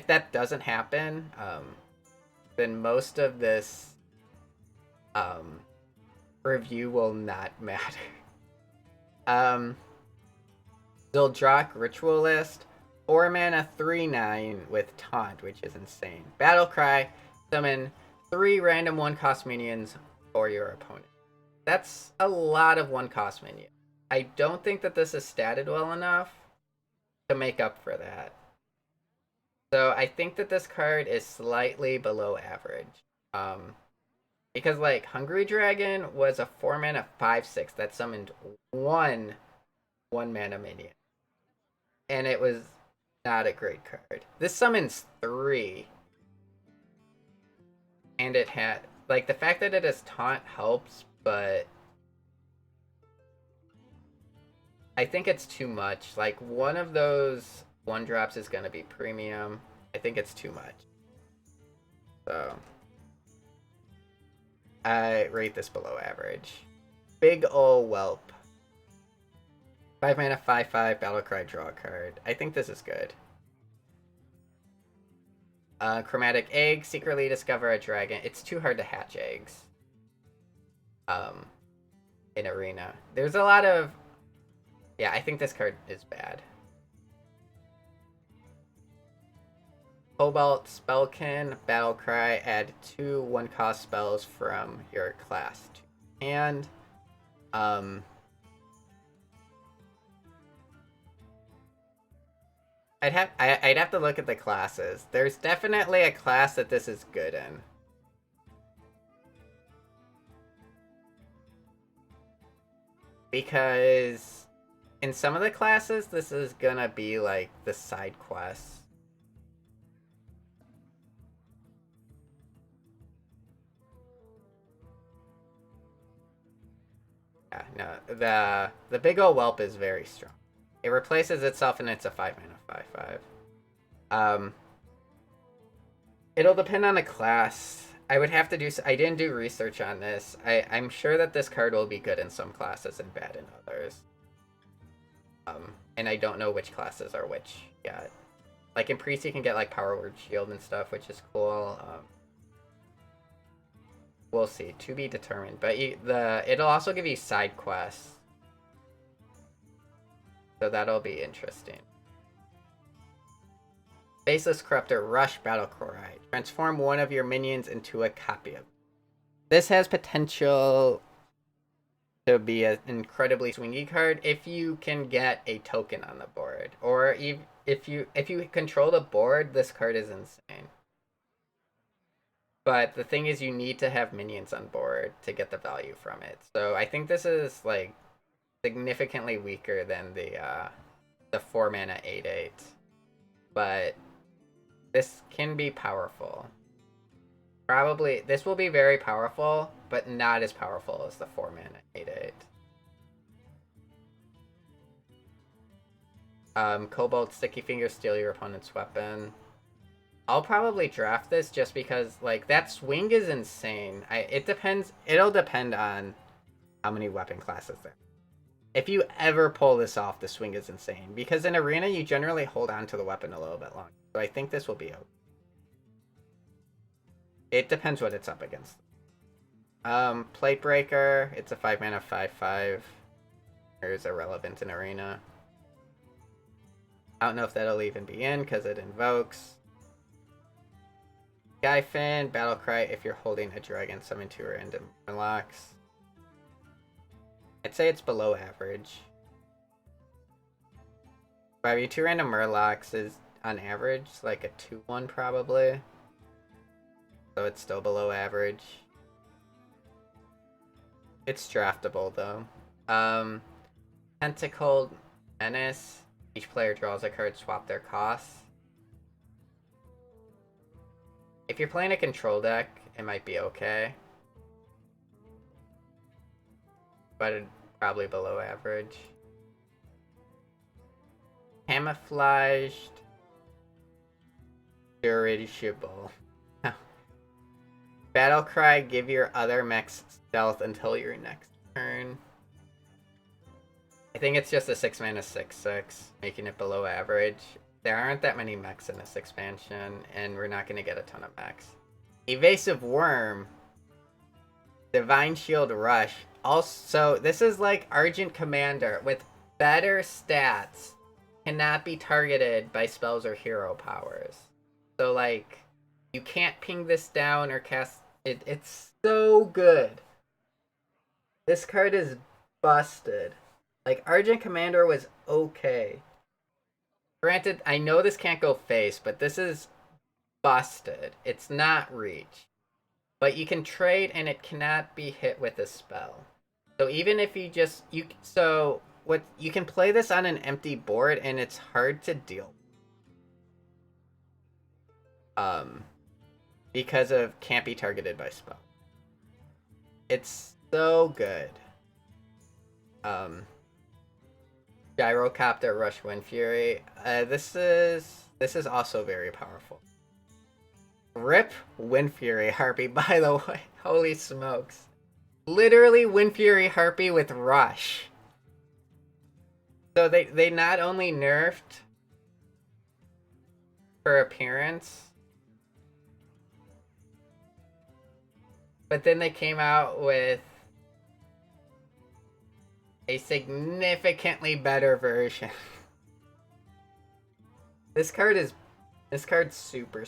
that doesn't happen, then most of this review will not matter. Zildrak Ritualist, 4 mana 3/9 with Taunt, which is insane. Battle Cry, summon 3 random 1-cost minions for your opponent. That's a lot of 1-cost minions. I don't think that this is statted well enough to make up for that. So I think that this card is slightly below average. Because like Hungry Dragon was a 4-mana 5/6 that summoned one 1-mana minion. And it was not a great card. This summons 3. And it had like the fact that it has taunt helps, but I think it's too much. Like one of those 1-drops is gonna be premium. I think it's too much. So I rate this below average. Big Ol' Whelp. 5-mana 5/5 Battlecry, draw a card. I think this is good. Chromatic Egg, secretly discover a dragon. It's too hard to hatch eggs. In Arena. There's a lot of... Yeah, I think this card is bad. Cobalt, Spellkin, Battlecry, add 2 1-cost spells from your class to hand. I'd have to look at the classes. There's definitely a class that this is good in. Because in some of the classes, this is gonna be like the side quests. Yeah, no, the Big Ol' Whelp is very strong. It replaces itself and it's a 5-mana 5/5. It'll depend on the class. I would have to do... I didn't do research on this. I'm sure that this card will be good in some classes and bad in others. And I don't know which classes are which yet. Like in Priest, you can get like Power Word Shield and stuff, which is cool. We'll see. To be determined. But it'll also give you side quests. So that'll be interesting. Faceless Corruptor, Rush, Battlecry. Transform one of your minions into a copy of. This has potential to be an incredibly swingy card if you can get a token on the board. Or if you control the board, this card is insane. But the thing is, you need to have minions on board to get the value from it. So I think this is like significantly weaker than the 4-mana 8/8. But this can be powerful. Probably this will be very powerful, but not as powerful as the 4-mana 8/8. Cobalt, Sticky Fingers, steal your opponent's weapon. I'll probably draft this just because like that swing is insane. It depends. It'll depend on how many weapon classes there. If you ever pull this off, the swing is insane. Because in Arena, you generally hold on to the weapon a little bit longer. So I think this will be okay. It depends what it's up against. Plate Breaker. It's a 5-mana 5/5. Is irrelevant in Arena. I don't know if that'll even be in because it invokes. Skyfin, Battlecry. If you're holding a dragon, summon 2 random Murlocs. I'd say it's below average. But your 2 random Murlocs is on average like a 2/1 probably. So it's still below average. It's draftable though. Tentacled Menace. Each player draws a card, swap their costs. If you're playing a control deck, it might be okay. But it's probably below average. Camouflaged. Dirigible. Battlecry, give your other mechs stealth until your next turn. I think it's just a 6-mana 6/6, making it below average. There aren't that many mechs in this expansion, and we're not going to get a ton of mechs. Evasive Worm. Divine Shield Rush. Also, this is like Argent Commander with better stats. Cannot be targeted by spells or hero powers. So, like, you can't ping this down or cast it. It's so good. This card is busted. Like, Argent Commander was okay. Granted, I know this can't go face, but this is busted. It's not reach. But you can trade and it cannot be hit with a spell. So even if so what you can play this on an empty board and it's hard to deal. Um because of can't be targeted by spell. It's so good. Um Gyrocopter Rush Wind Fury. This is also very powerful. Rip Wind Fury Harpy, by the way. Holy smokes. Literally Wind Fury Harpy with Rush. So they not only nerfed her appearance, but then they came out with a significantly better version. This card's super.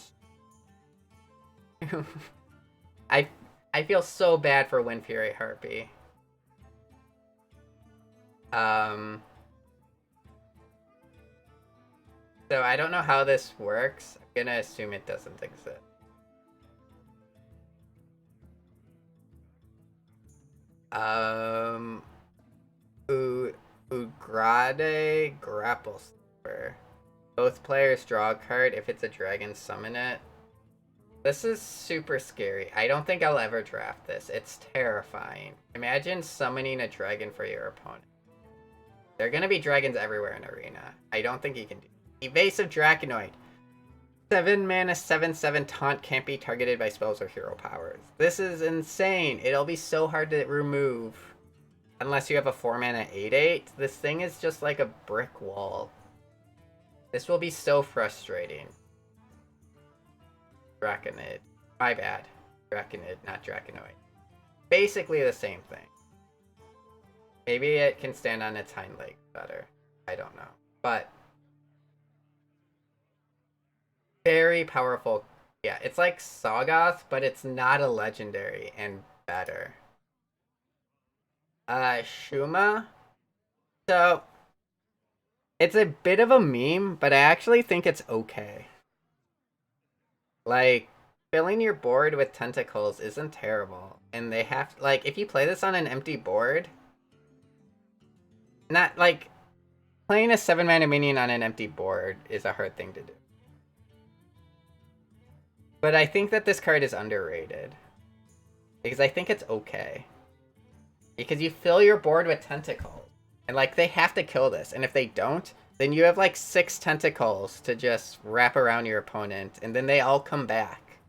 I I feel so bad for Wind Fury Harpy. So I don't know how this works. I'm gonna assume it doesn't exist. Ugrade Grapple Slipper. Both players draw a card. If it's a dragon, summon it. This is super scary. I don't think I'll ever draft this. It's terrifying. Imagine summoning a dragon for your opponent. There are gonna be dragons everywhere in Arena. I don't think you can do it. Evasive Draconoid. 7 mana, 7/7 taunt can't be targeted by spells or hero powers. This is insane. It'll be so hard to remove. Unless you have a 4 mana 8/8. This thing is just like a brick wall. This will be so frustrating. Draconid. My bad. Draconid, not Draconoid. Basically the same thing. Maybe it can stand on its hind legs better. I don't know. But very powerful. Yeah, it's like Soggoth, but it's not a legendary and better. Shuma. So it's a bit of a meme, but I actually think it's okay. Like, filling your board with tentacles isn't terrible. And they have, like, if you play this on an empty board, not, like, playing a 7 mana minion on an empty board is a hard thing to do. But I think that this card is underrated. Because I think it's okay. Because you fill your board with tentacles. And, like, they have to kill this. And if they don't, then you have, like, 6 tentacles to just wrap around your opponent. And then they all come back.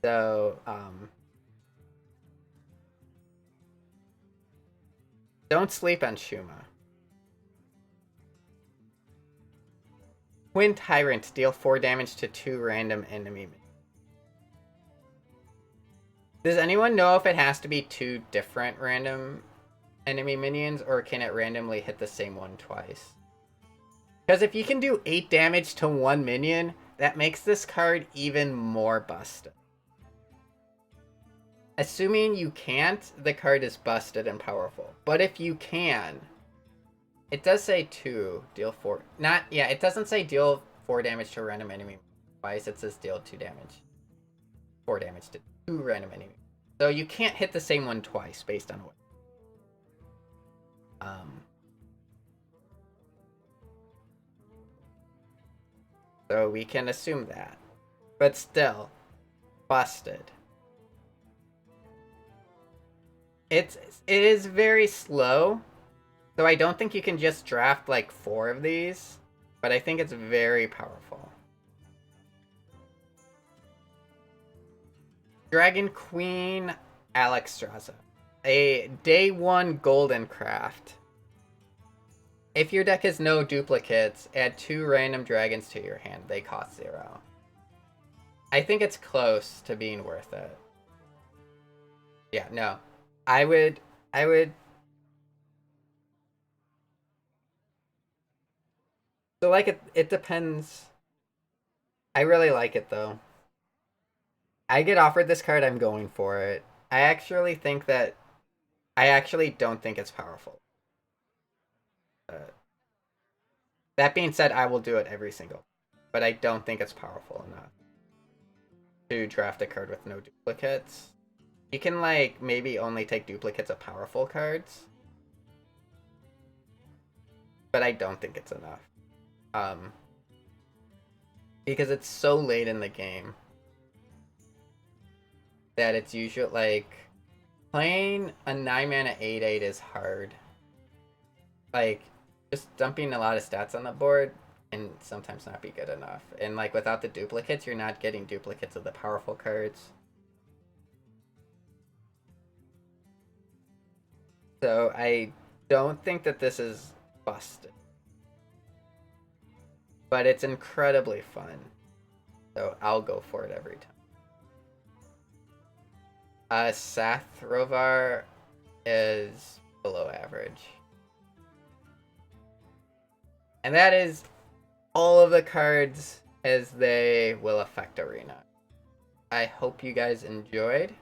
So, don't sleep on Shuma. Twin Tyrant, deal 4 damage to 2 random enemy. Does anyone know if it has to be 2 different random enemy minions, or can it randomly hit the same one twice? Because if you can do 8 damage to 1 minion, that makes this card even more busted. Assuming you can't, the card is busted and powerful. But if you can, it does say 2, deal 4. It doesn't say deal 4 damage to a random enemy twice. It says deal 2 damage. 4 damage to 2 random enemies. So you can't hit the same one twice based on what. So we can assume that. But still, busted. It is very slow. So I don't think you can just draft like 4 of these. But I think it's very powerful. Dragon Queen Alexstrasza. A day 1 golden craft. If your deck has no duplicates, add 2 random dragons to your hand. They cost 0. I think it's close to being worth it. Yeah, no. I would So like it depends. I really like it though. I get offered this card, I'm going for it. I actually don't think it's powerful. That being said, I will do it every single, but I don't think it's powerful enough to draft a card with no duplicates. You can like maybe only take duplicates of powerful cards, but I don't think it's enough. Because it's so late in the game that it's usually like playing a 9-mana 8/8 is hard. Like just dumping a lot of stats on the board can sometimes not be good enough. And like without the duplicates, you're not getting duplicates of the powerful cards. So I don't think that this is busted. But it's incredibly fun. So I'll go for it every time. Sathrovar is below average. And that is all of the cards as they will affect Arena. I hope you guys enjoyed.